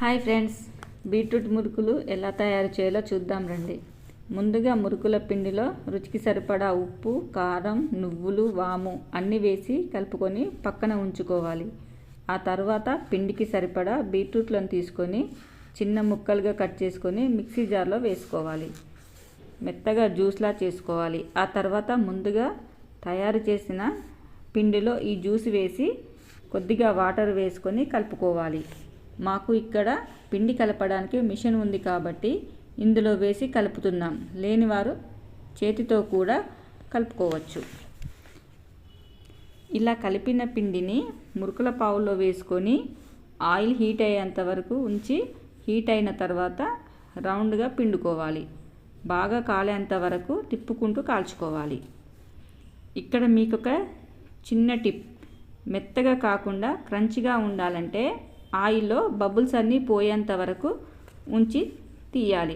Hi friends, beetroot మురుకులు ఎలా తయారు చేయాలో చూద్దాం రండి. ముందుగా మురుకుల పిండిలో రుచికి సరిపడా ఉప్పు, కారం, నువ్వులు, వాము అన్నీ వేసి కలుపుకొని పక్కన ఉంచుకోవాలి. ఆ తర్వాత పిండికి సరిపడా బీట్రూట్లను తీసుకొని చిన్న ముక్కలుగా కట్ చేసుకొని మిక్సీ జార్లో వేసుకోవాలి. మెత్తగా జ్యూస్లా చేసుకోవాలి. ఆ తర్వాత ముందుగా తయారు చేసిన పిండిలో ఈ జ్యూస్ వేసి కొద్దిగా వాటర్ వేసుకొని కలుపుకోవాలి. మాకు ఇక్కడ పిండి కలపడానికి మిషన్ ఉంది కాబట్టి ఇందులో వేసి కలుపుతున్నాం. లేనివారు చేతితో కూడా కలుపుకోవచ్చు. ఇలా కలిపిన పిండిని మురుకుల పావుల్లో వేసుకొని ఆయిల్ హీట్ అయ్యేంత వరకు ఉంచి హీట్ అయిన తర్వాత రౌండ్గా పిండుకోవాలి. బాగా కాలేంత వరకు తిప్పుకుంటూ కాల్చుకోవాలి. ఇక్కడ మీకు ఒక చిన్న టిప్, మెత్తగా కాకుండా క్రంచిగా ఉండాలంటే ఆయిల్లో బబుల్స్ అన్నీ పోయేంత వరకు ఉంచి తీయాలి.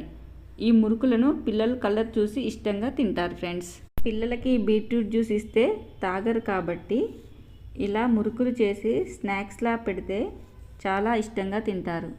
ఈ మురుకులను పిల్లలు కలర్ చూసి ఇష్టంగా తింటారు ఫ్రెండ్స్. పిల్లలకి బీట్రూట్ జ్యూస్ ఇస్తే తాగరు కాబట్టి ఇలా మురుకులు చేసి స్నాక్స్లా పెడితే చాలా ఇష్టంగా తింటారు.